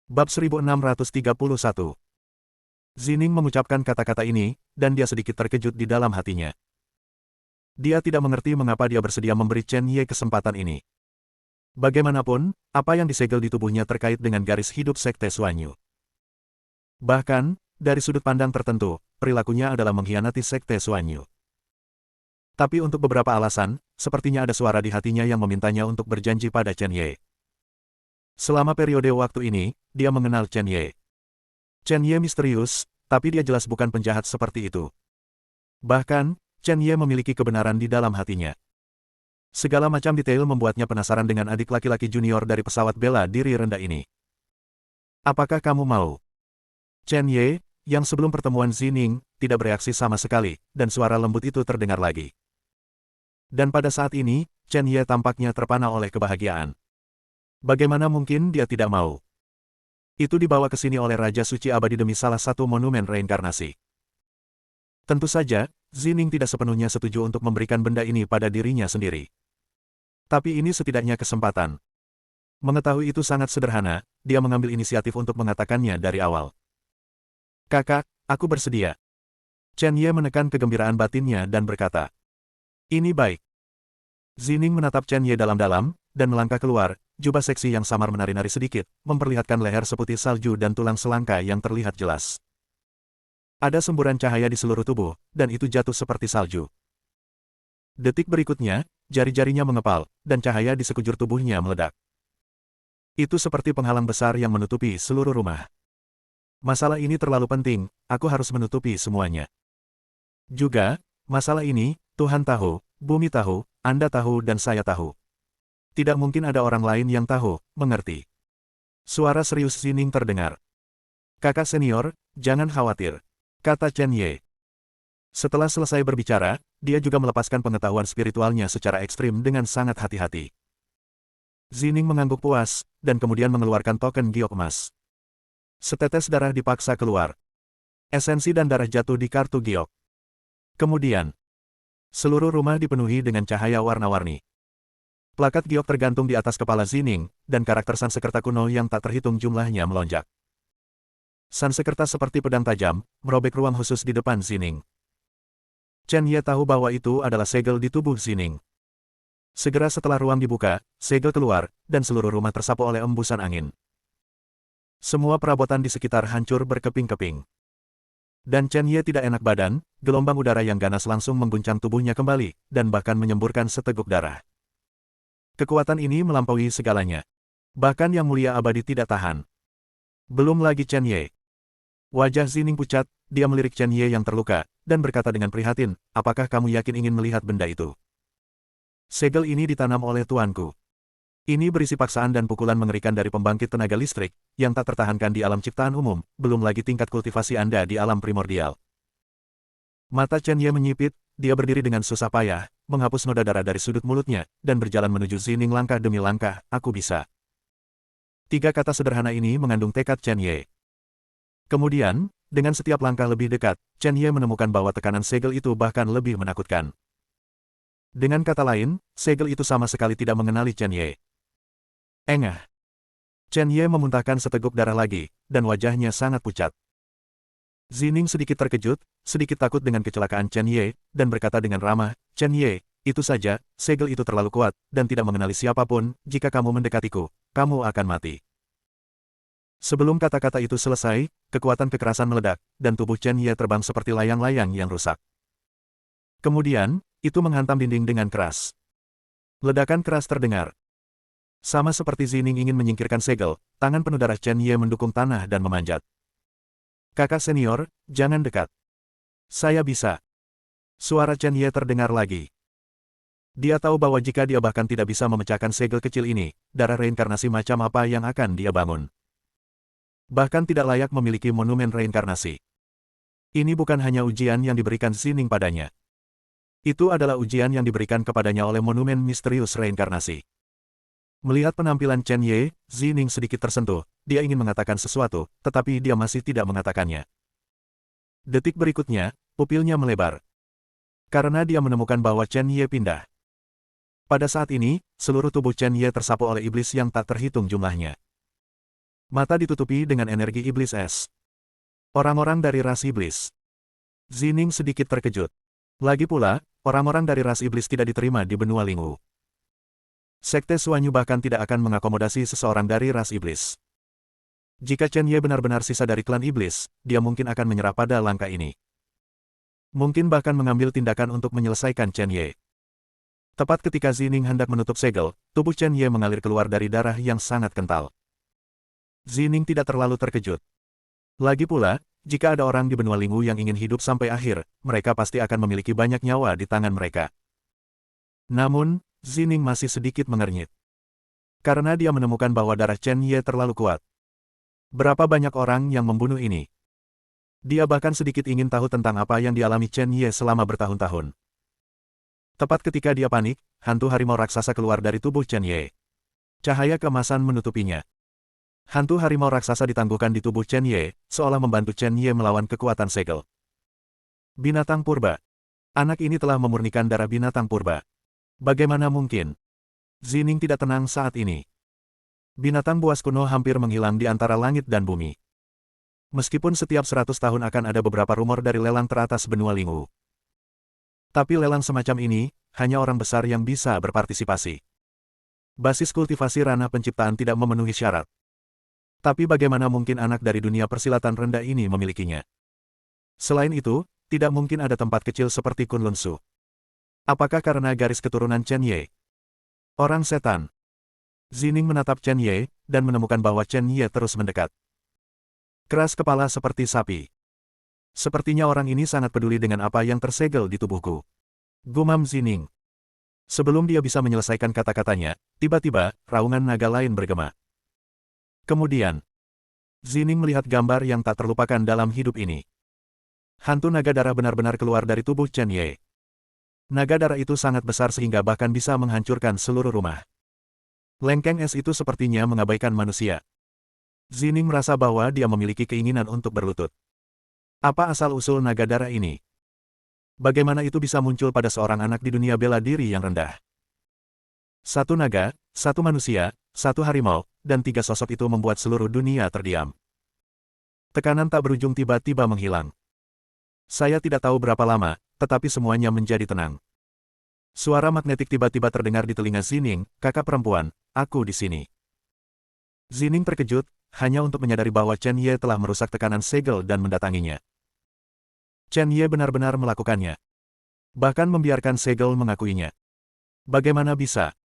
Bab 1631. Zining mengucapkan kata-kata ini, dan dia sedikit terkejut di dalam hatinya. Dia tidak mengerti mengapa dia bersedia memberi Chen Ye kesempatan ini. Bagaimanapun, apa yang disegel di tubuhnya terkait dengan garis hidup Sekte Xuanyu. Bahkan, dari sudut pandang tertentu, perilakunya adalah mengkhianati Sekte Xuanyu. Tapi untuk beberapa alasan, sepertinya ada suara di hatinya yang memintanya untuk berjanji pada Chen Ye. Selama periode waktu ini, dia mengenal Chen Ye. Chen Ye misterius, tapi dia jelas bukan penjahat seperti itu. Bahkan, Chen Ye memiliki kebenaran di dalam hatinya. Segala macam detail membuatnya penasaran dengan adik laki-laki junior dari pesawat bela diri rendah ini. Apakah kamu mau? Chen Ye, yang sebelum pertemuan Zining, tidak bereaksi sama sekali, dan suara lembut itu terdengar lagi. Dan pada saat ini, Chen Ye tampaknya terpana oleh kebahagiaan. Bagaimana mungkin dia tidak mau? Itu dibawa ke sini oleh Raja Suci Abadi demi salah satu monumen reinkarnasi. Tentu saja, Zining tidak sepenuhnya setuju untuk memberikan benda ini pada dirinya sendiri. Tapi ini setidaknya kesempatan. Mengetahui itu sangat sederhana, dia mengambil inisiatif untuk mengatakannya dari awal. Kakak, aku bersedia. Chen Ye menekan kegembiraan batinnya dan berkata. Ini baik. Zining menatap Chen Ye dalam-dalam, dan melangkah keluar, jubah seksi yang samar menari-nari sedikit, memperlihatkan leher seputih salju dan tulang selangka yang terlihat jelas. Ada semburan cahaya di seluruh tubuh, dan itu jatuh seperti salju. Detik berikutnya, jari-jarinya mengepal, dan cahaya di sekujur tubuhnya meledak. Itu seperti penghalang besar yang menutupi seluruh rumah. Masalah ini terlalu penting, aku harus menutupi semuanya. Juga, masalah ini, Tuhan tahu, bumi tahu, Anda tahu dan saya tahu. Tidak mungkin ada orang lain yang tahu, mengerti. Suara serius Zining terdengar. Kakak senior, jangan khawatir, kata Chen Ye. Setelah selesai berbicara, dia juga melepaskan pengetahuan spiritualnya secara ekstrim dengan sangat hati-hati. Zining mengangguk puas, dan kemudian mengeluarkan token giok emas. Setetes darah dipaksa keluar. Esensi dan darah jatuh di kartu giok. Kemudian, seluruh rumah dipenuhi dengan cahaya warna-warni. Plakat giok tergantung di atas kepala Zining, dan karakter Sansekerta kuno yang tak terhitung jumlahnya melonjak. Sansekerta seperti pedang tajam, merobek ruang khusus di depan Zining. Chen Ye tahu bahwa itu adalah segel di tubuh Zining. Segera setelah ruang dibuka, segel keluar, dan seluruh rumah tersapu oleh embusan angin. Semua perabotan di sekitar hancur berkeping-keping. Dan Chen Ye tidak enak badan, gelombang udara yang ganas langsung mengguncang tubuhnya kembali, dan bahkan menyemburkan seteguk darah. Kekuatan ini melampaui segalanya. Bahkan Yang Mulia Abadi tidak tahan. Belum lagi Chen Ye. Wajah Zining pucat, dia melirik Chen Ye yang terluka, dan berkata dengan prihatin, apakah kamu yakin ingin melihat benda itu? Segel ini ditanam oleh tuanku. Ini berisi paksaan dan pukulan mengerikan dari pembangkit tenaga listrik, yang tak tertahankan di alam ciptaan umum, belum lagi tingkat kultivasi Anda di alam primordial. Mata Chen Ye menyipit, dia berdiri dengan susah payah, menghapus noda darah dari sudut mulutnya, dan berjalan menuju Zining langkah demi langkah, aku bisa. Tiga kata sederhana ini mengandung tekad Chen Ye. Kemudian, dengan setiap langkah lebih dekat, Chen Ye menemukan bahwa tekanan segel itu bahkan lebih menakutkan. Dengan kata lain, segel itu sama sekali tidak mengenali Chen Ye. Engah. Chen Ye memuntahkan seteguk darah lagi, dan wajahnya sangat pucat. Zining sedikit terkejut, sedikit takut dengan kecelakaan Chen Ye, dan berkata dengan ramah, Chen Ye, itu saja, segel itu terlalu kuat, dan tidak mengenali siapapun, jika kamu mendekatiku, kamu akan mati. Sebelum kata-kata itu selesai, kekuatan kekerasan meledak, dan tubuh Chen Ye terbang seperti layang-layang yang rusak. Kemudian, itu menghantam dinding dengan keras. Ledakan keras terdengar. Sama seperti Zining ingin menyingkirkan segel, tangan penuh darah Chen Ye mendukung tanah dan memanjat. Kakak senior, jangan dekat. Saya bisa. Suara Chen Ye terdengar lagi. Dia tahu bahwa jika dia bahkan tidak bisa memecahkan segel kecil ini, darah reinkarnasi macam apa yang akan dia bangun. Bahkan tidak layak memiliki monumen reinkarnasi. Ini bukan hanya ujian yang diberikan Zining padanya. Itu adalah ujian yang diberikan kepadanya oleh monumen misterius reinkarnasi. Melihat penampilan Chen Ye, Zining sedikit tersentuh, dia ingin mengatakan sesuatu, tetapi dia masih tidak mengatakannya. Detik berikutnya, pupilnya melebar. Karena dia menemukan bahwa Chen Ye pindah. Pada saat ini, seluruh tubuh Chen Ye tersapu oleh iblis yang tak terhitung jumlahnya. Mata ditutupi dengan energi iblis es. Orang-orang dari ras iblis. Zining sedikit terkejut. Lagi pula, orang-orang dari ras iblis tidak diterima di benua Lingwu. Sekte Suanyu bahkan tidak akan mengakomodasi seseorang dari ras iblis. Jika Chen Ye benar-benar sisa dari klan iblis, dia mungkin akan menyerah pada langkah ini. Mungkin bahkan mengambil tindakan untuk menyelesaikan Chen Ye. Tepat ketika Zining hendak menutup segel, tubuh Chen Ye mengalir keluar dari darah yang sangat kental. Zining tidak terlalu terkejut. Lagi pula, jika ada orang di benua Lingwu yang ingin hidup sampai akhir, mereka pasti akan memiliki banyak nyawa di tangan mereka. Namun, Zining masih sedikit mengernyit. Karena dia menemukan bahwa darah Chen Ye terlalu kuat. Berapa banyak orang yang membunuh ini? Dia bahkan sedikit ingin tahu tentang apa yang dialami Chen Ye selama bertahun-tahun. Tepat ketika dia panik, hantu harimau raksasa keluar dari tubuh Chen Ye. Cahaya keemasan menutupinya. Hantu harimau raksasa ditangguhkan di tubuh Chen Ye, seolah membantu Chen Ye melawan kekuatan segel. Binatang purba. Anak ini telah memurnikan darah binatang purba. Bagaimana mungkin? Zining tidak tenang saat ini. Binatang buas kuno hampir menghilang di antara langit dan bumi. Meskipun setiap 100 tahun akan ada beberapa rumor dari lelang teratas benua Lingwu. Tapi lelang semacam ini, hanya orang besar yang bisa berpartisipasi. Basis kultivasi ranah penciptaan tidak memenuhi syarat. Tapi bagaimana mungkin anak dari dunia persilatan rendah ini memilikinya? Selain itu, tidak mungkin ada tempat kecil seperti Kunlun Su. Apakah karena garis keturunan Chen Ye? Orang setan. Zining menatap Chen Ye, dan menemukan bahwa Chen Ye terus mendekat. Keras kepala seperti sapi. Sepertinya orang ini sangat peduli dengan apa yang tersegel di tubuhku. Gumam Zining. Sebelum dia bisa menyelesaikan kata-katanya, tiba-tiba, raungan naga lain bergema. Kemudian, Zining melihat gambar yang tak terlupakan dalam hidup ini. Hantu naga darah benar-benar keluar dari tubuh Chen Ye. Naga darah itu sangat besar sehingga bahkan bisa menghancurkan seluruh rumah. Lengkeng es itu sepertinya mengabaikan manusia. Zining merasa bahwa dia memiliki keinginan untuk berlutut. Apa asal-usul naga darah ini? Bagaimana itu bisa muncul pada seorang anak di dunia bela diri yang rendah? Satu naga, satu manusia, satu harimau, dan tiga sosok itu membuat seluruh dunia terdiam. Tekanan tak berujung tiba-tiba menghilang. Saya tidak tahu berapa lama, tetapi semuanya menjadi tenang. Suara magnetik tiba-tiba terdengar di telinga Zining, kakak perempuan, aku di sini. Zining terkejut, hanya untuk menyadari bahwa Chen Ye telah merusak tekanan segel dan mendatanginya. Chen Ye benar-benar melakukannya. Bahkan membiarkan segel mengakuinya. Bagaimana bisa?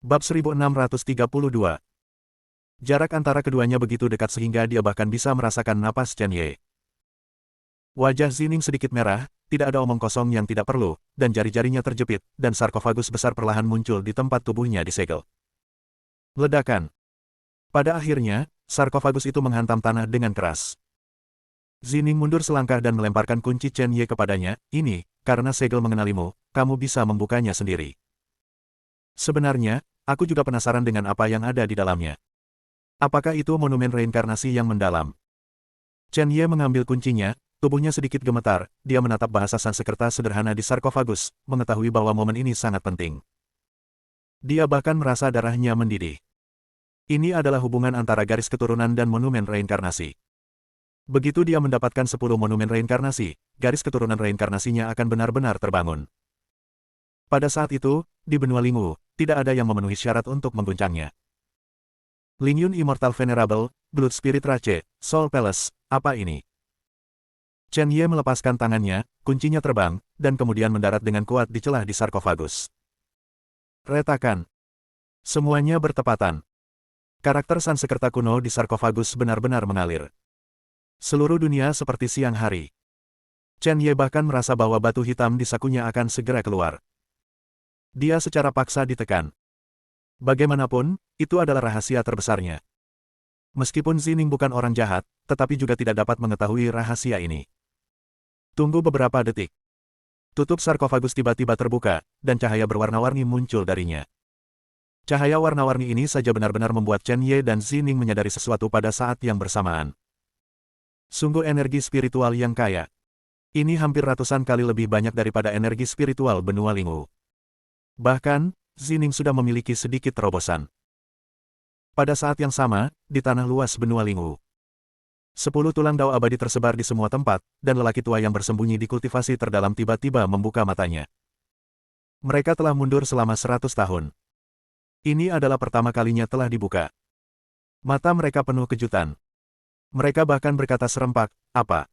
Bab 1632. Jarak antara keduanya begitu dekat sehingga dia bahkan bisa merasakan napas Chen Ye. Wajah Zining sedikit merah, tidak ada omong kosong yang tidak perlu, dan jari-jarinya terjepit, dan sarkofagus besar perlahan muncul di tempat tubuhnya disegel. Ledakan. Pada akhirnya, sarkofagus itu menghantam tanah dengan keras. Zining mundur selangkah dan melemparkan kunci Chen Ye kepadanya, ini, karena segel mengenalimu, kamu bisa membukanya sendiri. Sebenarnya, aku juga penasaran dengan apa yang ada di dalamnya. Apakah itu monumen reinkarnasi yang mendalam? Chen Ye mengambil kuncinya, tubuhnya sedikit gemetar, dia menatap bahasa Sanskerta sederhana di sarkofagus, mengetahui bahwa momen ini sangat penting. Dia bahkan merasa darahnya mendidih. Ini adalah hubungan antara garis keturunan dan monumen reinkarnasi. Begitu dia mendapatkan 10 monumen reinkarnasi, garis keturunan reinkarnasinya akan benar-benar terbangun. Pada saat itu, di benua Lingwu, tidak ada yang memenuhi syarat untuk mengguncangnya. Lingyun Immortal Venerable, Blood Spirit Rache, Soul Palace, apa ini? Chen Ye melepaskan tangannya, kuncinya terbang, dan kemudian mendarat dengan kuat di celah di sarkofagus. Retakan. Semuanya bertepatan. Karakter Sanskerta kuno di sarkofagus benar-benar mengalir. Seluruh dunia seperti siang hari. Chen Ye bahkan merasa bahwa batu hitam di sakunya akan segera keluar. Dia secara paksa ditekan. Bagaimanapun, itu adalah rahasia terbesarnya. Meskipun Zining bukan orang jahat, tetapi juga tidak dapat mengetahui rahasia ini. Tunggu beberapa detik. Tutup sarkofagus tiba-tiba terbuka, dan cahaya berwarna-warni muncul darinya. Cahaya warna-warni ini saja benar-benar membuat Chen Ye dan Zining menyadari sesuatu pada saat yang bersamaan. Sungguh energi spiritual yang kaya. Ini hampir ratusan kali lebih banyak daripada energi spiritual benua Lingwu. Bahkan, Zining sudah memiliki sedikit terobosan. Pada saat yang sama, di tanah luas benua Lingwu, 10 tulang dao abadi tersebar di semua tempat, dan lelaki tua yang bersembunyi di kultivasi terdalam tiba-tiba membuka matanya. Mereka telah mundur selama 100 tahun. Ini adalah pertama kalinya telah dibuka. Mata mereka penuh kejutan. Mereka bahkan berkata serempak, apa?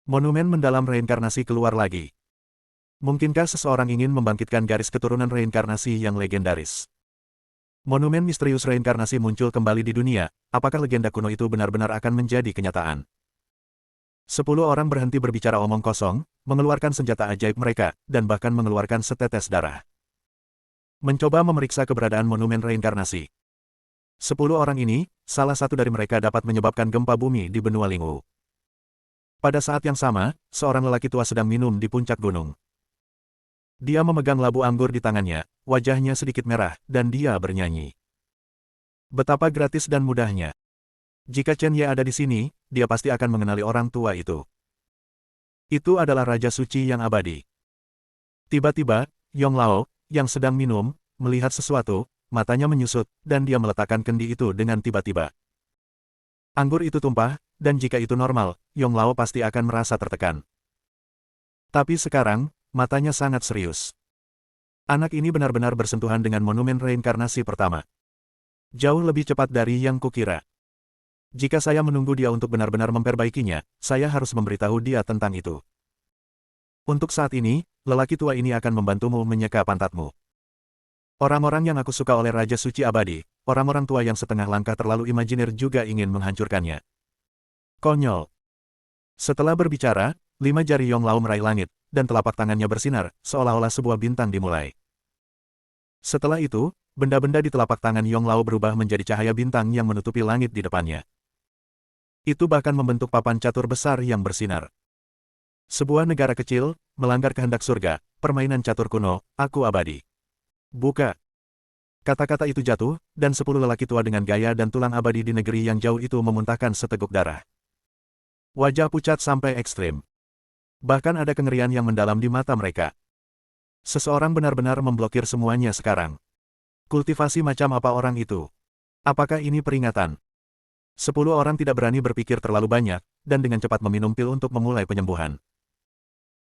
Monumen mendalam reinkarnasi keluar lagi. Mungkinkah seseorang ingin membangkitkan garis keturunan reinkarnasi yang legendaris? Monumen misterius reinkarnasi muncul kembali di dunia, apakah legenda kuno itu benar-benar akan menjadi kenyataan? 10 orang berhenti berbicara omong kosong, mengeluarkan senjata ajaib mereka, dan bahkan mengeluarkan setetes darah. Mencoba memeriksa keberadaan monumen reinkarnasi. 10 orang ini, salah satu dari mereka dapat menyebabkan gempa bumi di benua Lingwu. Pada saat yang sama, seorang lelaki tua sedang minum di puncak gunung. Dia memegang labu anggur di tangannya, wajahnya sedikit merah, dan dia bernyanyi. Betapa gratis dan mudahnya. Jika Chen Ye ada di sini, dia pasti akan mengenali orang tua itu. Itu adalah Raja Suci yang abadi. Tiba-tiba, Yong Lao, yang sedang minum, melihat sesuatu, matanya menyusut, dan dia meletakkan kendi itu dengan tiba-tiba. Anggur itu tumpah, dan jika itu normal, Yong Lao pasti akan merasa tertekan. Tapi sekarang, matanya sangat serius. Anak ini benar-benar bersentuhan dengan monumen reinkarnasi pertama. Jauh lebih cepat dari yang kukira. Jika saya menunggu dia untuk benar-benar memperbaikinya, saya harus memberitahu dia tentang itu. Untuk saat ini, lelaki tua ini akan membantumu menyeka pantatmu. Orang-orang yang aku suka oleh Raja Suci Abadi, orang-orang tua yang setengah langkah terlalu imajiner juga ingin menghancurkannya. Konyol. Setelah berbicara, 5 jari Yong Lao meraih langit, dan telapak tangannya bersinar, seolah-olah sebuah bintang dimulai. Setelah itu, benda-benda di telapak tangan Yong Lao berubah menjadi cahaya bintang yang menutupi langit di depannya. Itu bahkan membentuk papan catur besar yang bersinar. Sebuah negara kecil, melanggar kehendak surga, permainan catur kuno, aku abadi. Buka. Kata-kata itu jatuh, dan 10 lelaki tua dengan gaya dan tulang abadi di negeri yang jauh itu memuntahkan seteguk darah. Wajah pucat sampai ekstrim. Bahkan ada kengerian yang mendalam di mata mereka. Seseorang benar-benar memblokir semuanya sekarang. Kultivasi macam apa orang itu? Apakah ini peringatan? 10 orang tidak berani berpikir terlalu banyak, dan dengan cepat meminum pil untuk memulai penyembuhan.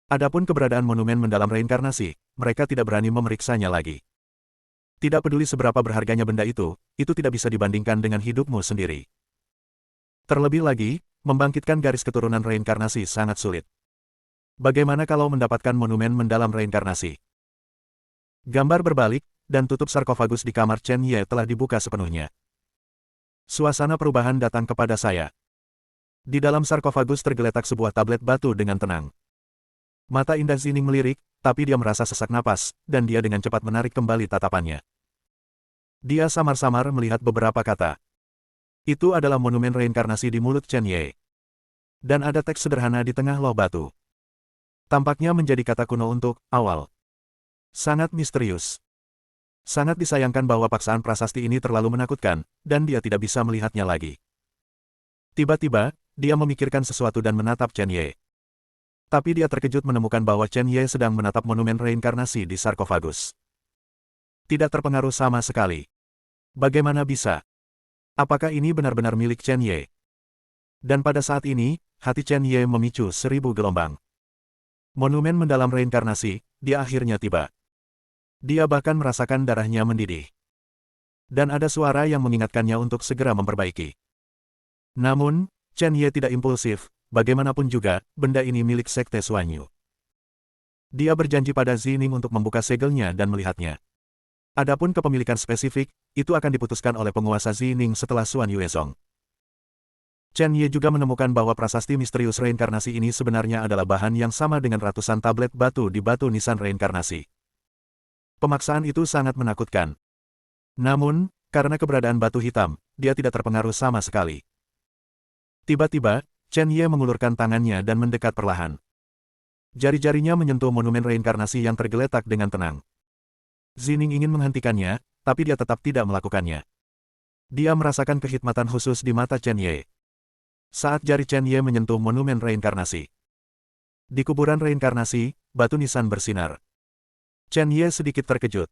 Adapun keberadaan monumen mendalam reinkarnasi, mereka tidak berani memeriksanya lagi. Tidak peduli seberapa berharganya benda itu tidak bisa dibandingkan dengan hidupmu sendiri. Terlebih lagi, membangkitkan garis keturunan reinkarnasi sangat sulit. Bagaimana kalau mendapatkan monumen mendalam reinkarnasi? Gambar berbalik, dan tutup sarkofagus di kamar Chen Ye telah dibuka sepenuhnya. Suasana perubahan datang kepada saya. Di dalam sarkofagus tergeletak sebuah tablet batu dengan tenang. Mata indah Zining melirik, tapi dia merasa sesak napas, dan dia dengan cepat menarik kembali tatapannya. Dia samar-samar melihat beberapa kata. Itu adalah monumen reinkarnasi di mulut Chen Ye. Dan ada teks sederhana di tengah loh batu. Tampaknya menjadi kata kuno untuk awal. Sangat misterius. Sangat disayangkan bahwa paksaan prasasti ini terlalu menakutkan, dan dia tidak bisa melihatnya lagi. Tiba-tiba, dia memikirkan sesuatu dan menatap Chen Ye. Tapi dia terkejut menemukan bahwa Chen Ye sedang menatap monumen reinkarnasi di sarkofagus. Tidak terpengaruh sama sekali. Bagaimana bisa? Apakah ini benar-benar milik Chen Ye? Dan pada saat ini, hati Chen Ye memicu 1000 gelombang. Monumen mendalam reinkarnasi, dia akhirnya tiba. Dia bahkan merasakan darahnya mendidih. Dan ada suara yang mengingatkannya untuk segera memperbaiki. Namun, Chen Ye tidak impulsif. Bagaimanapun juga, benda ini milik Sekte Suanyu. Dia berjanji pada Zining untuk membuka segelnya dan melihatnya. Adapun kepemilikan spesifik, itu akan diputuskan oleh penguasa Zining setelah Suan Yuezong. Chen Ye juga menemukan bahwa prasasti misterius reinkarnasi ini sebenarnya adalah bahan yang sama dengan ratusan tablet batu di batu nisan reinkarnasi. Pemaksaan itu sangat menakutkan. Namun, karena keberadaan batu hitam, dia tidak terpengaruh sama sekali. Tiba-tiba, Chen Ye mengulurkan tangannya dan mendekat perlahan. Jari-jarinya menyentuh monumen reinkarnasi yang tergeletak dengan tenang. Zining ingin menghentikannya, tapi dia tetap tidak melakukannya. Dia merasakan kehikmatan khusus di mata Chen Ye. Saat jari Chen Ye menyentuh monumen reinkarnasi. Di kuburan reinkarnasi, batu nisan bersinar. Chen Ye sedikit terkejut.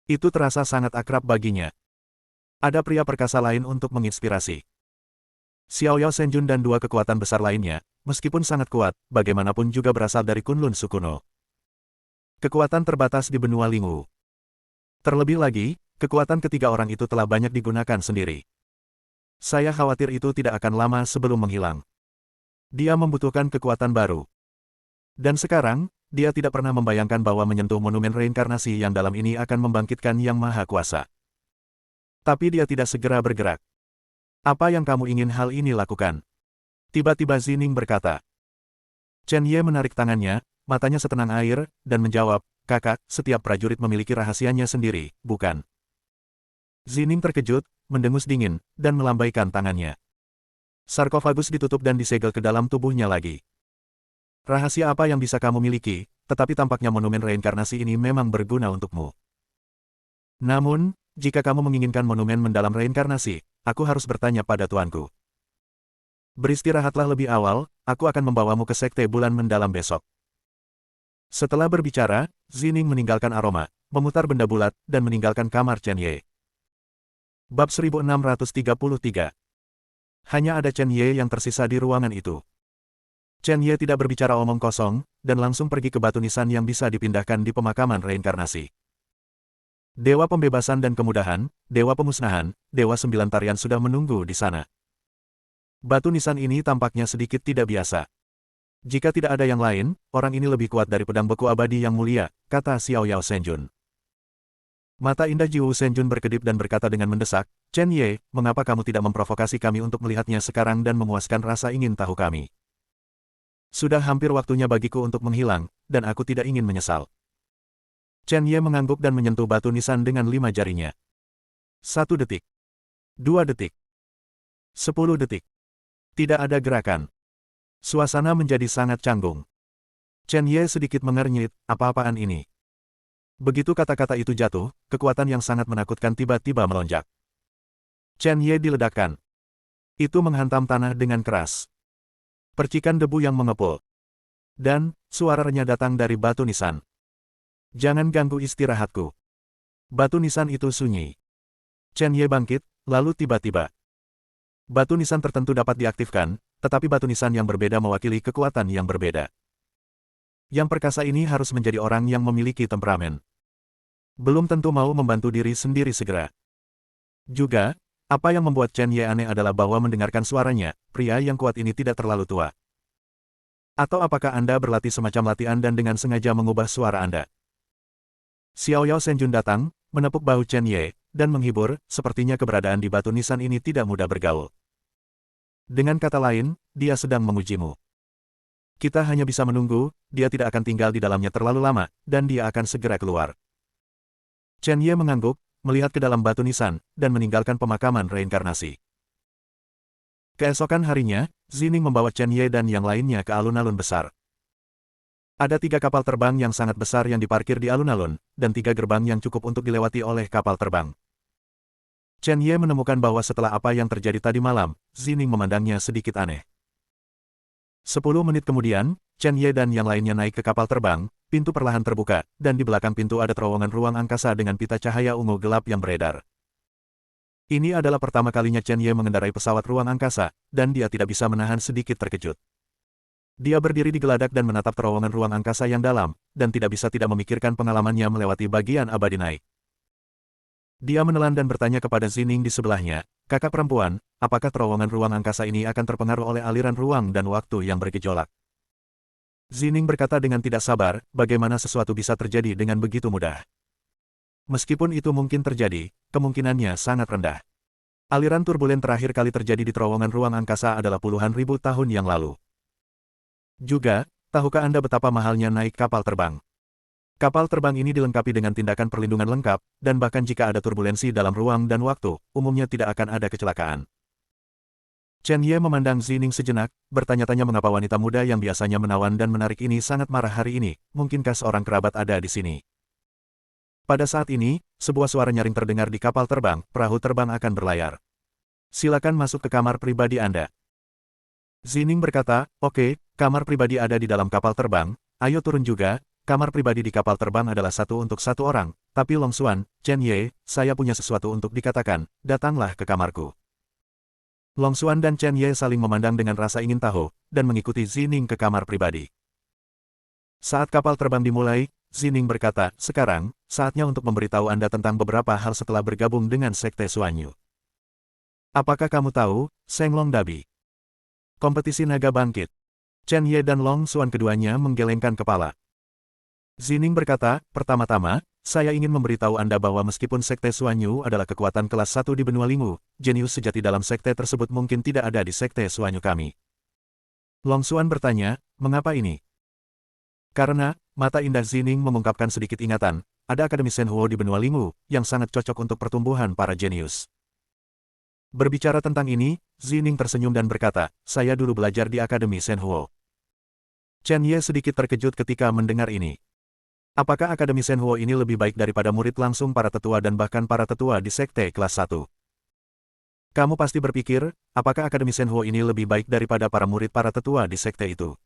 Itu terasa sangat akrab baginya. Ada pria perkasa lain untuk menginspirasi. Xiao Yao Shenjun dan dua kekuatan besar lainnya, meskipun sangat kuat, bagaimanapun juga berasal dari Kunlun Sukuno. Kekuatan terbatas di benua Lingwu. Terlebih lagi, kekuatan ketiga orang itu telah banyak digunakan sendiri. Saya khawatir itu tidak akan lama sebelum menghilang. Dia membutuhkan kekuatan baru. Dan sekarang, dia tidak pernah membayangkan bahwa menyentuh monumen reinkarnasi yang dalam ini akan membangkitkan Yang Maha Kuasa. Tapi dia tidak segera bergerak. Apa yang kamu ingin hal ini lakukan? Tiba-tiba Zining berkata. Chen Ye menarik tangannya, matanya setenang air, dan menjawab, kakak, setiap prajurit memiliki rahasianya sendiri, bukan? Zining terkejut, mendengus dingin, dan melambaikan tangannya. Sarkofagus ditutup dan disegel ke dalam tubuhnya lagi. Rahasia apa yang bisa kamu miliki, tetapi tampaknya monumen reinkarnasi ini memang berguna untukmu. Namun, jika kamu menginginkan monumen mendalam reinkarnasi, aku harus bertanya pada tuanku. Beristirahatlah lebih awal, aku akan membawamu ke sekte bulan mendalam besok. Setelah berbicara, Zining meninggalkan aroma, memutar benda bulat, dan meninggalkan kamar Chen Ye. Bab 1633. Hanya ada Chen Ye yang tersisa di ruangan itu. Chen Ye tidak berbicara omong kosong, dan langsung pergi ke batu nisan yang bisa dipindahkan di pemakaman reinkarnasi. Dewa pembebasan dan kemudahan, dewa pemusnahan, dewa sembilan tarian sudah menunggu di sana. Batu nisan ini tampaknya sedikit tidak biasa. Jika tidak ada yang lain, orang ini lebih kuat dari pedang beku abadi yang mulia, kata Xiao Yao Shenjun. Mata indah Jiwu Shenjun berkedip dan berkata dengan mendesak, Chen Ye, mengapa kamu tidak memprovokasi kami untuk melihatnya sekarang dan memuaskan rasa ingin tahu kami? Sudah hampir waktunya bagiku untuk menghilang, dan aku tidak ingin menyesal. Chen Ye mengangguk dan menyentuh batu nisan dengan 5 jarinya. 1 detik. 2 detik. 10 detik. Tidak ada gerakan. Suasana menjadi sangat canggung. Chen Ye sedikit mengernyit, apa-apaan ini? Begitu kata-kata itu jatuh, kekuatan yang sangat menakutkan tiba-tiba melonjak. Chen Ye diledakkan. Itu menghantam tanah dengan keras. Percikan debu yang mengepul. Dan, suara renyah datang dari batu nisan. Jangan ganggu istirahatku. Batu nisan itu sunyi. Chen Ye bangkit, lalu tiba-tiba. Batu nisan tertentu dapat diaktifkan, tetapi batu nisan yang berbeda mewakili kekuatan yang berbeda. Yang perkasa ini harus menjadi orang yang memiliki temperamen. Belum tentu mau membantu diri sendiri segera. Juga, apa yang membuat Chen Ye aneh adalah bahwa mendengarkan suaranya, pria yang kuat ini tidak terlalu tua. Atau apakah Anda berlatih semacam latihan dan dengan sengaja mengubah suara Anda? Xiao Yao Shenjun datang, menepuk bahu Chen Ye, dan menghibur, sepertinya keberadaan di batu nisan ini tidak mudah bergaul. Dengan kata lain, dia sedang mengujimu. Kita hanya bisa menunggu, dia tidak akan tinggal di dalamnya terlalu lama, dan dia akan segera keluar. Chen Ye mengangguk, melihat ke dalam batu nisan, dan meninggalkan pemakaman reinkarnasi. Keesokan harinya, Zining membawa Chen Ye dan yang lainnya ke alun-alun besar. Ada 3 kapal terbang yang sangat besar yang diparkir di alun-alun, dan 3 gerbang yang cukup untuk dilewati oleh kapal terbang. Chen Ye menemukan bahwa setelah apa yang terjadi tadi malam, Zining memandangnya sedikit aneh. 10 menit kemudian, Chen Ye dan yang lainnya naik ke kapal terbang, pintu perlahan terbuka, dan di belakang pintu ada terowongan ruang angkasa dengan pita cahaya ungu gelap yang beredar. Ini adalah pertama kalinya Chen Ye mengendarai pesawat ruang angkasa, dan dia tidak bisa menahan sedikit terkejut. Dia berdiri di geladak dan menatap terowongan ruang angkasa yang dalam, dan tidak bisa tidak memikirkan pengalamannya melewati bagian abadi naik. Dia menelan dan bertanya kepada Zining di sebelahnya, kakak perempuan, apakah terowongan ruang angkasa ini akan terpengaruh oleh aliran ruang dan waktu yang bergejolak? Zining berkata dengan tidak sabar, bagaimana sesuatu bisa terjadi dengan begitu mudah. Meskipun itu mungkin terjadi, kemungkinannya sangat rendah. Aliran turbulen terakhir kali terjadi di terowongan ruang angkasa adalah puluhan ribu tahun yang lalu. Juga, tahukah Anda betapa mahalnya naik kapal terbang? Kapal terbang ini dilengkapi dengan tindakan perlindungan lengkap, dan bahkan jika ada turbulensi dalam ruang dan waktu, umumnya tidak akan ada kecelakaan. Chen Ye memandang Zining sejenak, bertanya-tanya mengapa wanita muda yang biasanya menawan dan menarik ini sangat marah hari ini, mungkinkah seorang kerabat ada di sini? Pada saat ini, sebuah suara nyaring terdengar di kapal terbang, perahu terbang akan berlayar. Silakan masuk ke kamar pribadi Anda. Zining berkata, oke, kamar pribadi ada di dalam kapal terbang, ayo turun juga, kamar pribadi di kapal terbang adalah satu untuk 1 orang, Tapi Long Xuan, Chen Ye, saya punya sesuatu untuk dikatakan, datanglah ke kamarku. Long Xuan dan Chen Ye saling memandang dengan rasa ingin tahu, dan mengikuti Zining ke kamar pribadi. Saat kapal terbang dimulai, Zining berkata, sekarang, saatnya untuk memberitahu Anda tentang beberapa hal setelah bergabung dengan Sekte Xuanyu. Apakah kamu tahu, Seng Long Dabi? Kompetisi naga bangkit. Chen Ye dan Long Xuan keduanya menggelengkan kepala. Zining berkata, pertama-tama, saya ingin memberitahu Anda bahwa meskipun Sekte Xuanyu adalah kekuatan kelas 1 di benua Lingu, jenius sejati dalam sekte tersebut mungkin tidak ada di Sekte Xuanyu kami. Long Xuan bertanya, mengapa ini? Karena, mata indah Zining mengungkapkan sedikit ingatan, ada Akademi Shenhuo di benua Lingu, yang sangat cocok untuk pertumbuhan para jenius. Berbicara tentang ini, Zining tersenyum dan berkata, saya dulu belajar di Akademi Shenhuo. Chen Ye sedikit terkejut ketika mendengar ini. Apakah Akademi Shenhuo ini lebih baik daripada murid langsung para tetua dan bahkan para tetua di Sekte kelas 1? Kamu pasti berpikir, apakah Akademi Shenhuo ini lebih baik daripada para murid para tetua di Sekte itu?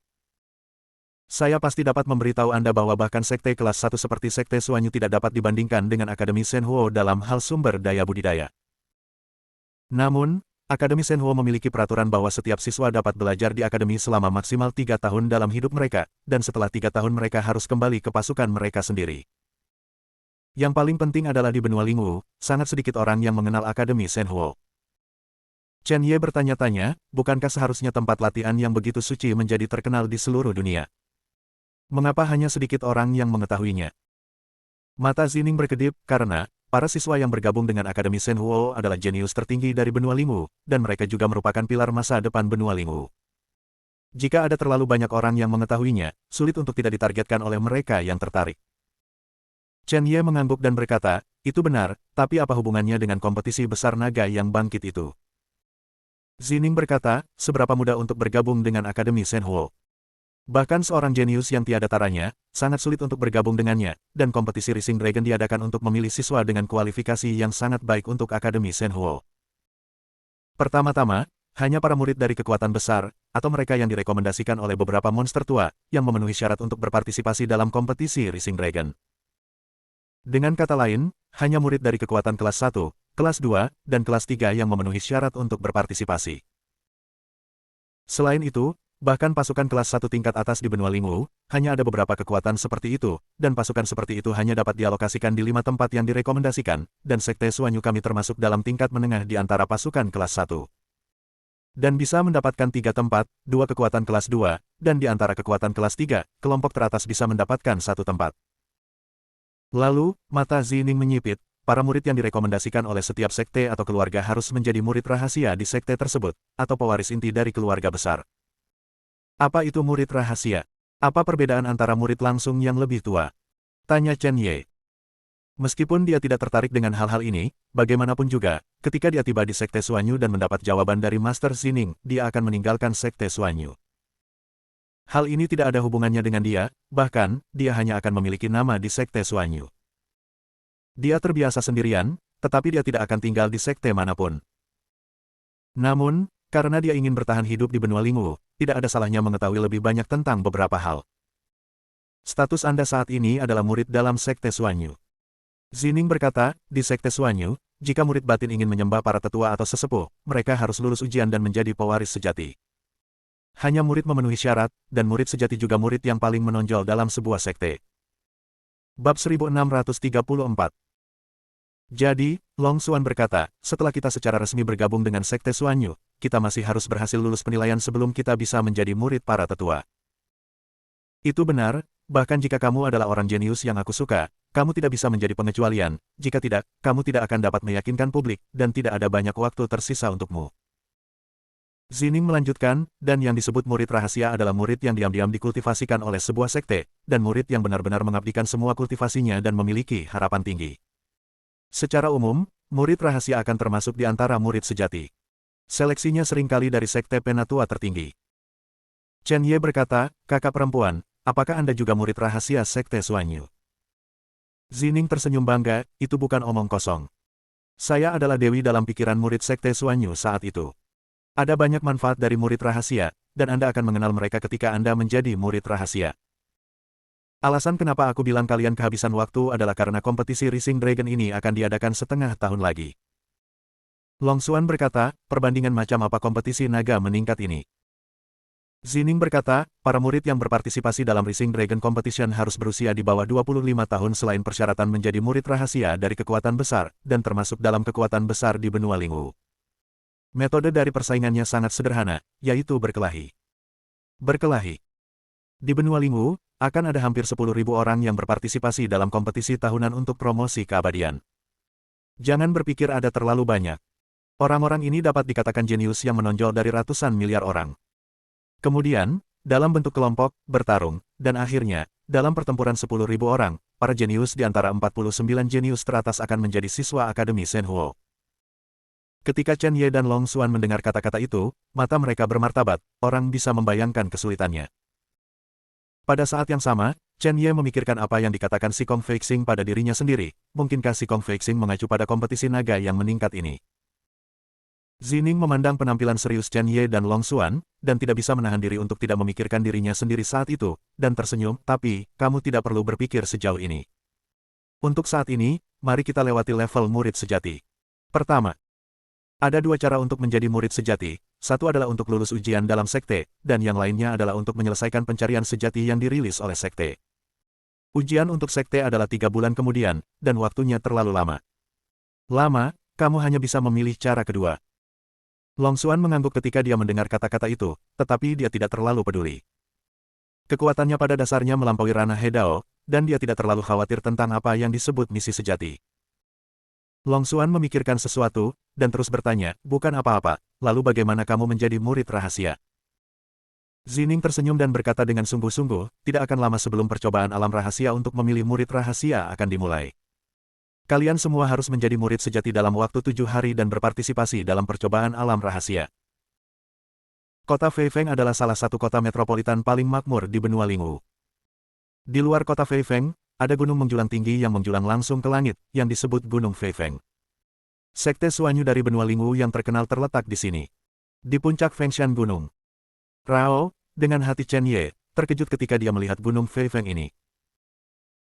Saya pasti dapat memberitahu Anda bahwa bahkan Sekte kelas 1 seperti Sekte Xuanyu tidak dapat dibandingkan dengan Akademi Shenhuo dalam hal sumber daya budidaya. Namun, Akademi Shenhuo memiliki peraturan bahwa setiap siswa dapat belajar di akademi selama maksimal 3 tahun dalam hidup mereka, dan setelah 3 tahun mereka harus kembali ke pasukan mereka sendiri. Yang paling penting adalah di benua Lingu, sangat sedikit orang yang mengenal Akademi Shenhuo. Chen Ye bertanya-tanya, bukankah seharusnya tempat latihan yang begitu suci menjadi terkenal di seluruh dunia? Mengapa hanya sedikit orang yang mengetahuinya? Mata Zining berkedip, karena para siswa yang bergabung dengan Akademi Shenhuo adalah jenius tertinggi dari benua Lingu, dan mereka juga merupakan pilar masa depan benua Lingu. Jika ada terlalu banyak orang yang mengetahuinya, sulit untuk tidak ditargetkan oleh mereka yang tertarik. Chen Ye mengangguk dan berkata, itu benar, tapi apa hubungannya dengan kompetisi besar naga yang bangkit itu? Zining berkata, seberapa mudah untuk bergabung dengan Akademi Shenhuo? Bahkan seorang jenius yang tiada taranya, sangat sulit untuk bergabung dengannya, dan kompetisi Rising Dragon diadakan untuk memilih siswa dengan kualifikasi yang sangat baik untuk Akademi Shenhuo. Pertama-tama, hanya para murid dari kekuatan besar, atau mereka yang direkomendasikan oleh beberapa monster tua, yang memenuhi syarat untuk berpartisipasi dalam kompetisi Rising Dragon. Dengan kata lain, hanya murid dari kekuatan kelas 1, kelas 2, dan kelas 3 yang memenuhi syarat untuk berpartisipasi. Selain itu, bahkan pasukan kelas 1 tingkat atas di benua Lingu, hanya ada beberapa kekuatan seperti itu, dan pasukan seperti itu hanya dapat dialokasikan di 5 tempat yang direkomendasikan, dan Sekte Xuanyu kami termasuk dalam tingkat menengah di antara pasukan kelas 1. Dan bisa mendapatkan 3 tempat, 2 kekuatan kelas 2, dan di antara kekuatan kelas 3, kelompok teratas bisa mendapatkan 1 tempat. Lalu, mata Zining menyipit, para murid yang direkomendasikan oleh setiap sekte atau keluarga harus menjadi murid rahasia di sekte tersebut, atau pewaris inti dari keluarga besar. Apa itu murid rahasia? Apa perbedaan antara murid langsung yang lebih tua? Tanya Chen Ye. Meskipun dia tidak tertarik dengan hal-hal ini, bagaimanapun juga, ketika dia tiba di Sekte Xuanyu dan mendapat jawaban dari Master Zining, dia akan meninggalkan Sekte Xuanyu. Hal ini tidak ada hubungannya dengan dia, bahkan, dia hanya akan memiliki nama di Sekte Xuanyu. Dia terbiasa sendirian, tetapi dia tidak akan tinggal di sekte manapun. Namun, karena dia ingin bertahan hidup di benua Lingu, tidak ada salahnya mengetahui lebih banyak tentang beberapa hal. Status Anda saat ini adalah murid dalam Sekte Xuanyu. Zining berkata, di Sekte Xuanyu, jika murid batin ingin menyembah para tetua atau sesepuh, mereka harus lulus ujian dan menjadi pewaris sejati. Hanya murid memenuhi syarat, dan murid sejati juga murid yang paling menonjol dalam sebuah sekte. Bab 1634. Jadi, Long Xuan berkata, setelah kita secara resmi bergabung dengan Sekte Xuanyu, kita masih harus berhasil lulus penilaian sebelum kita bisa menjadi murid para tetua. Itu benar, bahkan jika kamu adalah orang jenius yang aku suka, kamu tidak bisa menjadi pengecualian, jika tidak, kamu tidak akan dapat meyakinkan publik, dan tidak ada banyak waktu tersisa untukmu. Zining melanjutkan, dan yang disebut murid rahasia adalah murid yang diam-diam dikultivasikan oleh sebuah sekte, dan murid yang benar-benar mengabdikan semua kultivasinya dan memiliki harapan tinggi. Secara umum, murid rahasia akan termasuk di antara murid sejati. Seleksinya seringkali dari sekte penatua tertinggi. Chen Ye berkata, kakak perempuan, apakah Anda juga murid rahasia Sekte Xuanyu? Zining tersenyum bangga, itu bukan omong kosong. Saya adalah dewi dalam pikiran murid Sekte Xuanyu saat itu. Ada banyak manfaat dari murid rahasia, dan Anda akan mengenal mereka ketika Anda menjadi murid rahasia. Alasan kenapa aku bilang kalian kehabisan waktu adalah karena kompetisi Rising Dragon ini akan diadakan setengah tahun lagi. Long Xuan berkata, perbandingan macam apa kompetisi naga meningkat ini? Zining berkata, para murid yang berpartisipasi dalam Rising Dragon Competition harus berusia di bawah 25 tahun selain persyaratan menjadi murid rahasia dari kekuatan besar, dan termasuk dalam kekuatan besar di benua Lingwu. Metode dari persaingannya sangat sederhana, yaitu berkelahi. Berkelahi. Di benua Lingwu, akan ada hampir 10.000 orang yang berpartisipasi dalam kompetisi tahunan untuk promosi keabadian. Jangan berpikir ada terlalu banyak. Orang-orang ini dapat dikatakan jenius yang menonjol dari ratusan miliar orang. Kemudian, dalam bentuk kelompok, bertarung, dan akhirnya, dalam pertempuran 10.000 orang, para jenius di antara 49 jenius teratas akan menjadi siswa Akademi Shenhuo. Ketika Chen Ye dan Long Xuan mendengar kata-kata itu, mata mereka bermartabat, orang bisa membayangkan kesulitannya. Pada saat yang sama, Chen Ye memikirkan apa yang dikatakan Si Kong Feixing pada dirinya sendiri, mungkinkah Si Kong Feixing mengacu pada kompetisi naga yang meningkat ini. Zining memandang penampilan serius Chen Ye dan Long Xuan, dan tidak bisa menahan diri untuk tidak memikirkan dirinya sendiri saat itu, dan tersenyum, tapi, kamu tidak perlu berpikir sejauh ini. Untuk saat ini, mari kita lewati level murid sejati. Pertama, ada dua cara untuk menjadi murid sejati, satu adalah untuk lulus ujian dalam sekte, dan yang lainnya adalah untuk menyelesaikan pencarian sejati yang dirilis oleh sekte. Ujian untuk sekte adalah 3 bulan kemudian, dan waktunya terlalu lama. Lama, kamu hanya bisa memilih cara kedua. Long Xuan mengangguk ketika dia mendengar kata-kata itu, tetapi dia tidak terlalu peduli. Kekuatannya pada dasarnya melampaui ranah Hedao, dan dia tidak terlalu khawatir tentang apa yang disebut misi sejati. Long Xuan memikirkan sesuatu, dan terus bertanya, bukan apa-apa, lalu bagaimana kamu menjadi murid rahasia? Zining tersenyum dan berkata dengan sungguh-sungguh, tidak akan lama sebelum percobaan alam rahasia untuk memilih murid rahasia akan dimulai. Kalian semua harus menjadi murid sejati dalam waktu 7 hari dan berpartisipasi dalam percobaan alam rahasia. Kota Feifeng adalah salah satu kota metropolitan paling makmur di benua Lingwu. Di luar kota Feifeng, ada gunung menjulang tinggi yang menjulang langsung ke langit, yang disebut Gunung Feifeng. Sekte Suanyu dari benua Lingwu yang terkenal terletak di sini. Di puncak Fengshan Gunung. Rao, dengan hati Chen Ye, terkejut ketika dia melihat Gunung Feifeng ini.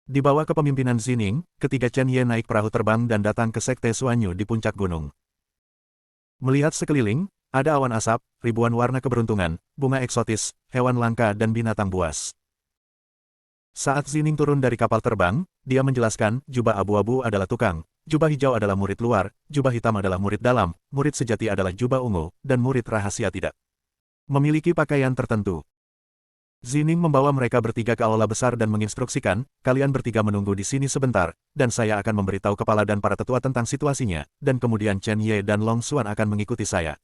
Di bawah kepemimpinan Zining, ketiga Chen Ye naik perahu terbang dan datang ke Sekte Suanyu di puncak gunung. Melihat sekeliling, ada awan asap, ribuan warna keberuntungan, bunga eksotis, hewan langka dan binatang buas. Saat Zining turun dari kapal terbang, dia menjelaskan, jubah abu-abu adalah tukang, jubah hijau adalah murid luar, jubah hitam adalah murid dalam, murid sejati adalah jubah ungu, dan murid rahasia tidak memiliki pakaian tertentu. Zining membawa mereka bertiga ke aula besar dan menginstruksikan, kalian bertiga menunggu di sini sebentar, dan saya akan memberitahu kepala dan para tetua tentang situasinya, dan kemudian Chen Ye dan Long Xuan akan mengikuti saya.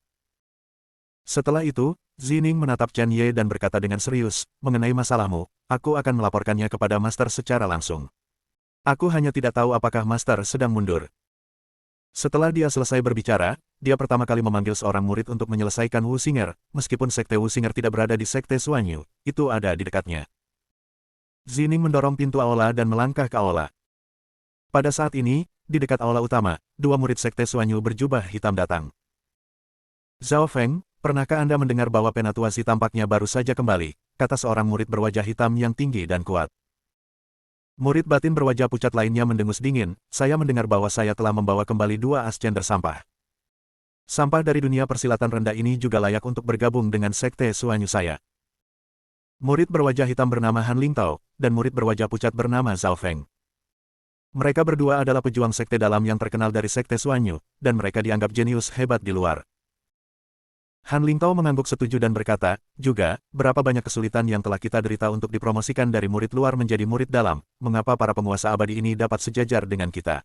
Setelah itu, Zining menatap Chen Ye dan berkata dengan serius, mengenai masalahmu, aku akan melaporkannya kepada Master secara langsung. Aku hanya tidak tahu apakah Master sedang mundur. Setelah dia selesai berbicara, dia pertama kali memanggil seorang murid untuk menyelesaikan Wu Xinger, meskipun sekte Wu Xinger tidak berada di sekte Suanyu, itu ada di dekatnya. Zining mendorong pintu aula dan melangkah ke aula. Pada saat ini, di dekat aula utama, dua murid sekte Suanyu berjubah hitam datang. Zhao Feng, pernahkah Anda mendengar bahwa Penatuasi tampaknya baru saja kembali, kata seorang murid berwajah hitam yang tinggi dan kuat. Murid batin berwajah pucat lainnya mendengus dingin, saya mendengar bahwa saya telah membawa kembali 2 ascender sampah. Sampah dari dunia persilatan rendah ini juga layak untuk bergabung dengan sekte Suanyu saya. Murid berwajah hitam bernama Han Lingtao, dan murid berwajah pucat bernama Zhao Feng. Mereka berdua adalah pejuang sekte dalam yang terkenal dari sekte Suanyu, dan mereka dianggap jenius hebat di luar. Han Lingtao mengangguk setuju dan berkata, juga, berapa banyak kesulitan yang telah kita derita untuk dipromosikan dari murid luar menjadi murid dalam, mengapa para penguasa abadi ini dapat sejajar dengan kita?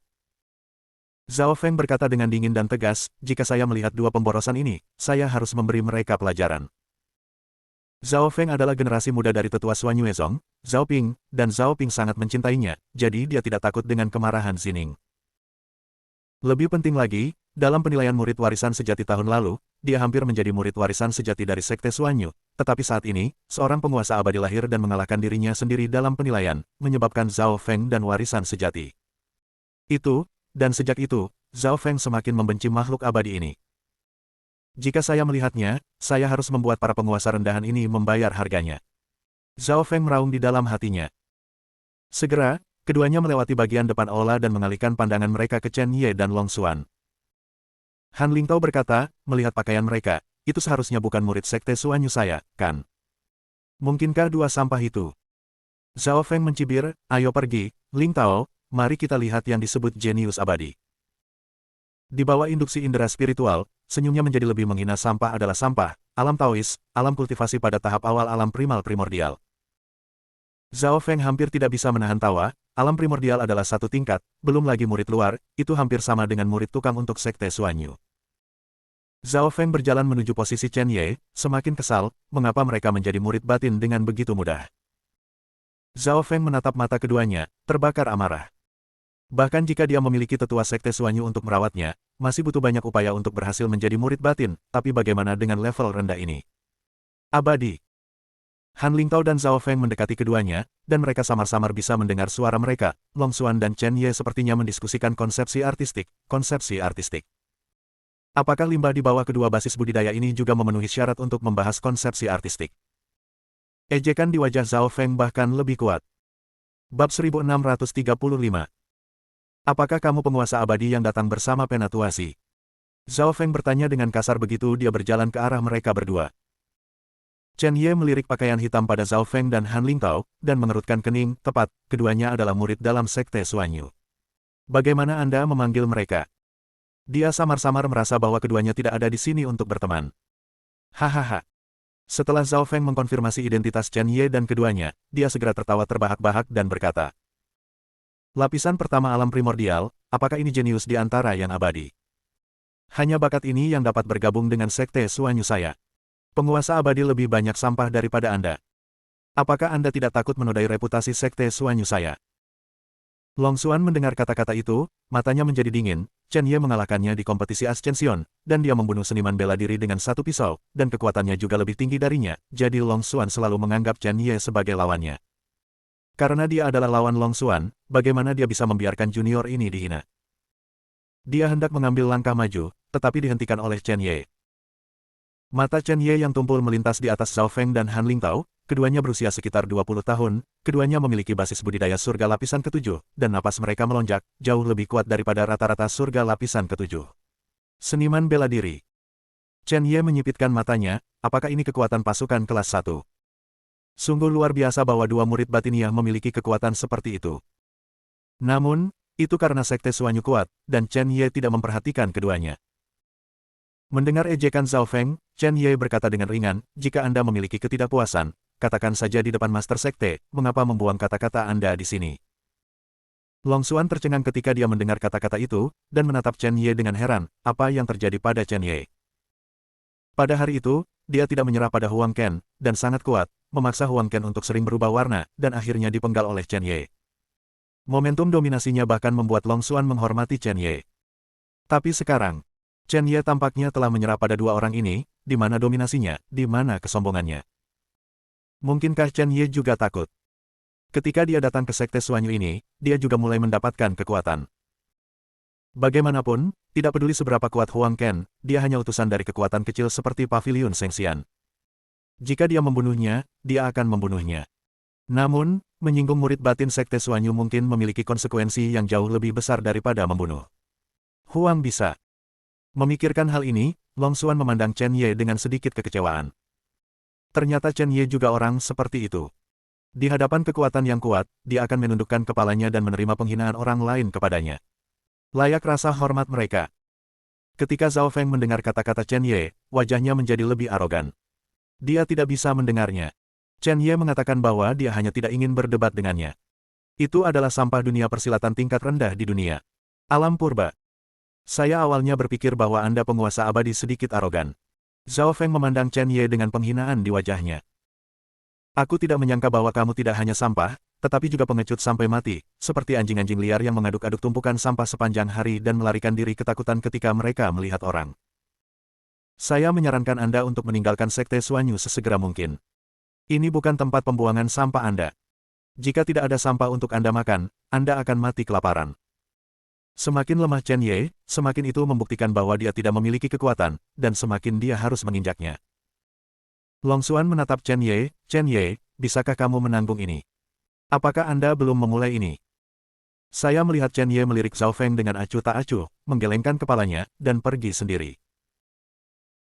Zhao Feng berkata dengan dingin dan tegas, jika saya melihat dua pemborosan ini, saya harus memberi mereka pelajaran. Zhao Feng adalah generasi muda dari tetua Suanyu Ezong, Zhao Ping, dan Zhao Ping sangat mencintainya, jadi dia tidak takut dengan kemarahan Zining. Lebih penting lagi, dalam penilaian murid warisan sejati tahun lalu, dia hampir menjadi murid warisan sejati dari sekte Suanyu, tetapi saat ini, seorang penguasa abadi lahir dan mengalahkan dirinya sendiri dalam penilaian, menyebabkan Zhao Feng dan warisan sejati. Dan sejak itu, Zhao Feng semakin membenci makhluk abadi ini. Jika saya melihatnya, saya harus membuat para penguasa rendahan ini membayar harganya. Zhao Feng meraung di dalam hatinya. Segera, keduanya melewati bagian depan aula dan mengalihkan pandangan mereka ke Chen Ye dan Long Xuan. Han Lingtao berkata, melihat pakaian mereka, itu seharusnya bukan murid sekte Suanyu saya, kan? Mungkinkah dua sampah itu? Zhao Feng mencibir, ayo pergi, Lingtao, mari kita lihat yang disebut jenius abadi. Di bawah induksi indera spiritual, senyumnya menjadi lebih menghina. Sampah adalah sampah, alam Taois, alam kultivasi pada tahap awal alam primal primordial. Zhao Feng hampir tidak bisa menahan tawa, alam primordial adalah satu tingkat, belum lagi murid luar, itu hampir sama dengan murid tukang untuk sekte Suanyu. Zhao Feng berjalan menuju posisi Chen Ye, semakin kesal, mengapa mereka menjadi murid batin dengan begitu mudah. Zhao Feng menatap mata keduanya, terbakar amarah. Bahkan jika dia memiliki tetua sekte Suanyu untuk merawatnya, masih butuh banyak upaya untuk berhasil menjadi murid batin, tapi bagaimana dengan level rendah ini? Abadi. Han Lingtao dan Zhao Feng mendekati keduanya, dan mereka samar-samar bisa mendengar suara mereka. Long Xuan dan Chen Ye sepertinya mendiskusikan konsepsi artistik. Apakah limbah di bawah kedua basis budidaya ini juga memenuhi syarat untuk membahas konsepsi artistik? Ejekan di wajah Zhao Feng bahkan lebih kuat. Bab 1635. Apakah kamu penguasa abadi yang datang bersama Penatuasi? Zhao Feng bertanya dengan kasar begitu dia berjalan ke arah mereka berdua. Chen Ye melirik pakaian hitam pada Zhao Feng dan Han Lingtao, dan mengerutkan kening, tepat, keduanya adalah murid dalam sekte Suanyu. Bagaimana Anda memanggil mereka? Dia samar-samar merasa bahwa keduanya tidak ada di sini untuk berteman. Hahaha. Setelah Zhao Feng mengkonfirmasi identitas Chen Ye dan keduanya, dia segera tertawa terbahak-bahak dan berkata, lapisan pertama alam primordial, apakah ini jenius di antara yang abadi? Hanya bakat ini yang dapat bergabung dengan sekte Suanyu saya. Penguasa abadi lebih banyak sampah daripada Anda. Apakah Anda tidak takut menodai reputasi sekte Suanyu saya? Long Xuan mendengar kata-kata itu, matanya menjadi dingin. Chen Ye mengalahkannya di kompetisi Ascension, dan dia membunuh seniman bela diri dengan satu pisau, dan kekuatannya juga lebih tinggi darinya, jadi Long Xuan selalu menganggap Chen Ye sebagai lawannya. Karena dia adalah lawan Long Xuan, bagaimana dia bisa membiarkan junior ini dihina? Dia hendak mengambil langkah maju, tetapi dihentikan oleh Chen Ye. Mata Chen Ye yang tumpul melintas di atas Zhao Feng dan Han Lingtao, keduanya berusia sekitar 20 tahun, keduanya memiliki basis budidaya surga lapisan ke-7, dan napas mereka melonjak, jauh lebih kuat daripada rata-rata surga lapisan ke-7. Seniman bela diri. Chen Ye menyipitkan matanya, apakah ini kekuatan pasukan kelas 1? Sungguh luar biasa bahwa dua murid batiniah memiliki kekuatan seperti itu. Namun, itu karena sekte Suanyu kuat, dan Chen Ye tidak memperhatikan keduanya. Mendengar ejekan Zhao Feng, Chen Ye berkata dengan ringan, jika Anda memiliki ketidakpuasan, katakan saja di depan Master Sekte, mengapa membuang kata-kata Anda di sini? Long Xuan tercengang ketika dia mendengar kata-kata itu, dan menatap Chen Ye dengan heran, apa yang terjadi pada Chen Ye. Pada hari itu, dia tidak menyerah pada Huang Ken, dan sangat kuat, memaksa Huang Ken untuk sering berubah warna, dan akhirnya dipenggal oleh Chen Ye. Momentum dominasinya bahkan membuat Long Xuan menghormati Chen Ye. Tapi sekarang, Chen Ye tampaknya telah menyerah pada dua orang ini, di mana dominasinya, di mana kesombongannya. Mungkinkah Chen Ye juga takut? Ketika dia datang ke sekte Suanyu ini, dia juga mulai mendapatkan kekuatan. Bagaimanapun, tidak peduli seberapa kuat Huang Ken, dia hanya utusan dari kekuatan kecil seperti Pavilion Shengxian. Jika dia membunuhnya, dia akan membunuhnya. Namun, menyinggung murid batin sekte Suanyu mungkin memiliki konsekuensi yang jauh lebih besar daripada membunuh. Huang bisa. Memikirkan hal ini, Long Xuan memandang Chen Ye dengan sedikit kekecewaan. Ternyata Chen Ye juga orang seperti itu. Di hadapan kekuatan yang kuat, dia akan menundukkan kepalanya dan menerima penghinaan orang lain kepadanya. Layak rasa hormat mereka. Ketika Zhao Feng mendengar kata-kata Chen Ye, wajahnya menjadi lebih arogan. Dia tidak bisa mendengarnya. Chen Ye mengatakan bahwa dia hanya tidak ingin berdebat dengannya. Itu adalah sampah dunia persilatan tingkat rendah di dunia. Alam purba. Saya awalnya berpikir bahwa Anda penguasa abadi sedikit arogan. Zhao Feng memandang Chen Ye dengan penghinaan di wajahnya. Aku tidak menyangka bahwa kamu tidak hanya sampah, tetapi juga pengecut sampai mati, seperti anjing-anjing liar yang mengaduk-aduk tumpukan sampah sepanjang hari dan melarikan diri ketakutan ketika mereka melihat orang. Saya menyarankan Anda untuk meninggalkan sekte Suanyu sesegera mungkin. Ini bukan tempat pembuangan sampah Anda. Jika tidak ada sampah untuk Anda makan, Anda akan mati kelaparan. Semakin lemah Chen Ye, semakin itu membuktikan bahwa dia tidak memiliki kekuatan, dan semakin dia harus menginjaknya. Long Xuan menatap Chen Ye, bisakah kamu menanggung ini? Apakah Anda belum memulai ini? Saya melihat Chen Ye melirik Zhao Feng dengan acuh tak acuh, menggelengkan kepalanya, dan pergi sendiri.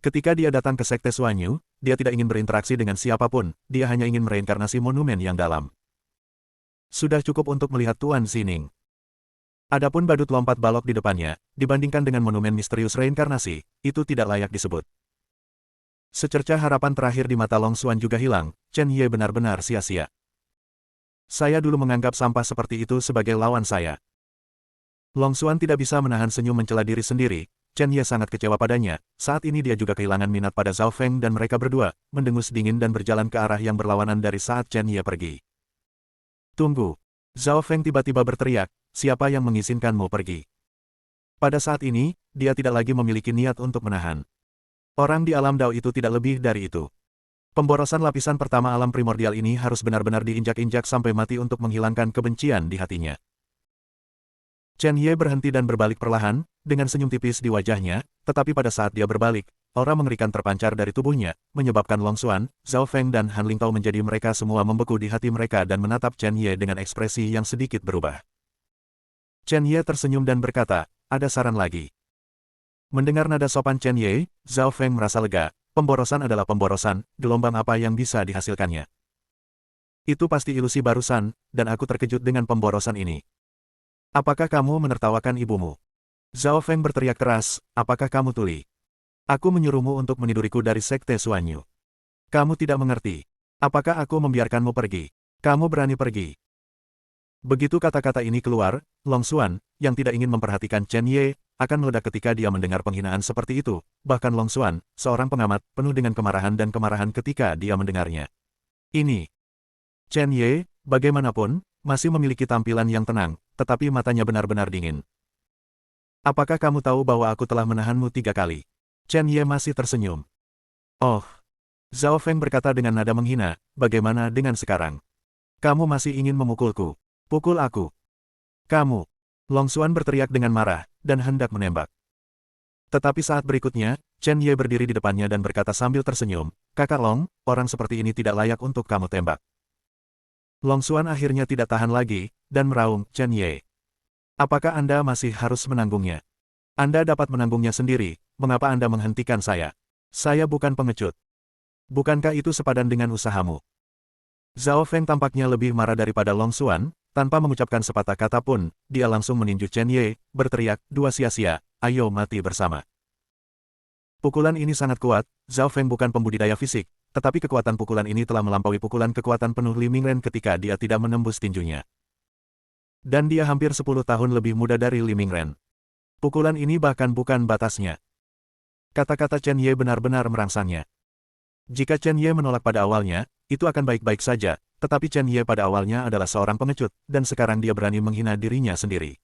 Ketika dia datang ke Sekte Suanyu, dia tidak ingin berinteraksi dengan siapapun, dia hanya ingin mereinkarnasi monumen yang dalam. Sudah cukup untuk melihat Tuan Zining. Adapun badut lompat balok di depannya, dibandingkan dengan monumen misterius reinkarnasi, itu tidak layak disebut. Secercah harapan terakhir di mata Long Xuan juga hilang, Chen Ye benar-benar sia-sia. Saya dulu menganggap sampah seperti itu sebagai lawan saya. Long Xuan tidak bisa menahan senyum mencela diri sendiri. Chen Ye sangat kecewa padanya. Saat ini dia juga kehilangan minat pada Zhao Feng dan mereka berdua, mendengus dingin dan berjalan ke arah yang berlawanan dari saat Chen Ye pergi. Tunggu. Zhao Feng tiba-tiba berteriak, siapa yang mengizinkanmu pergi? Pada saat ini, dia tidak lagi memiliki niat untuk menahan. Orang di alam Dao itu tidak lebih dari itu. Pemborosan lapisan pertama alam primordial ini harus benar-benar diinjak-injak sampai mati untuk menghilangkan kebencian di hatinya. Chen Ye berhenti dan berbalik perlahan, dengan senyum tipis di wajahnya, tetapi pada saat dia berbalik, aura mengerikan terpancar dari tubuhnya, menyebabkan Long Xuan, Zhao Feng dan Han Lingtao menjadi mereka semua membeku di hati mereka dan menatap Chen Ye dengan ekspresi yang sedikit berubah. Chen Ye tersenyum dan berkata, ada saran lagi. Mendengar nada sopan Chen Ye, Zhao Feng merasa lega. Pemborosan adalah pemborosan, gelombang apa yang bisa dihasilkannya. Itu pasti ilusi barusan, dan aku terkejut dengan pemborosan ini. Apakah kamu menertawakan ibumu? Zhao Feng berteriak keras, apakah kamu tuli? Aku menyuruhmu untuk meniduriku dari Sekte Suanyu. Kamu tidak mengerti. Apakah aku membiarkanmu pergi? Kamu berani pergi. Begitu kata-kata ini keluar, Long Xuan, yang tidak ingin memperhatikan Chen Ye, akan meledak ketika dia mendengar penghinaan seperti itu. Bahkan Long Xuan, seorang pengamat, penuh dengan kemarahan dan kemarahan ketika dia mendengarnya. Ini. Chen Ye, bagaimanapun, masih memiliki tampilan yang tenang, tetapi matanya benar-benar dingin. Apakah kamu tahu bahwa aku telah menahanmu 3 kali? Chen Ye masih tersenyum. Oh. Zhao Feng berkata dengan nada menghina, bagaimana dengan sekarang? Kamu masih ingin memukulku? Pukul aku. Kamu. Long Xuan berteriak dengan marah, dan hendak menembak. Tetapi saat berikutnya, Chen Ye berdiri di depannya dan berkata sambil tersenyum, Kakak Long, orang seperti ini tidak layak untuk kamu tembak. Long Xuan akhirnya tidak tahan lagi, dan meraung, Chen Ye. Apakah Anda masih harus menanggungnya? Anda dapat menanggungnya sendiri, mengapa Anda menghentikan saya? Saya bukan pengecut. Bukankah itu sepadan dengan usahamu? Zhao Feng tampaknya lebih marah daripada Long Xuan. Tanpa mengucapkan sepatah kata pun, dia langsung meninju Chen Ye, berteriak, dua sia-sia, ayo mati bersama. Pukulan ini sangat kuat, Zhao Feng bukan pembudidaya fisik, tetapi kekuatan pukulan ini telah melampaui pukulan kekuatan penuh Li Mingren ketika dia tidak menembus tinjunya. Dan dia hampir 10 tahun lebih muda dari Li Mingren. Pukulan ini bahkan bukan batasnya. Kata-kata Chen Ye benar-benar merangsangnya. Jika Chen Ye menolak pada awalnya, itu akan baik-baik saja, tetapi Chen Ye pada awalnya adalah seorang pengecut, dan sekarang dia berani menghina dirinya sendiri.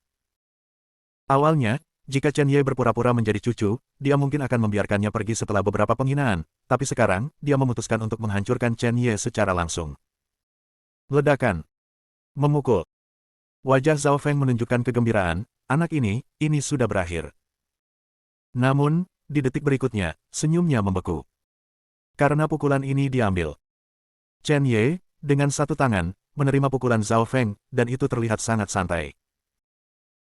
Awalnya, jika Chen Ye berpura-pura menjadi cucu, dia mungkin akan membiarkannya pergi setelah beberapa penghinaan, tapi sekarang, dia memutuskan untuk menghancurkan Chen Ye secara langsung. Ledakan. Memukul. Wajah Zhao Feng menunjukkan kegembiraan, anak ini sudah berakhir. Namun, di detik berikutnya, senyumnya membeku. Karena pukulan ini diambil. Chen Ye, dengan satu tangan, menerima pukulan Zhao Feng, dan itu terlihat sangat santai.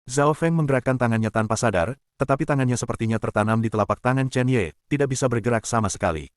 Zhao Feng menggerakkan tangannya tanpa sadar, tetapi tangannya sepertinya tertanam di telapak tangan Chen Ye, tidak bisa bergerak sama sekali.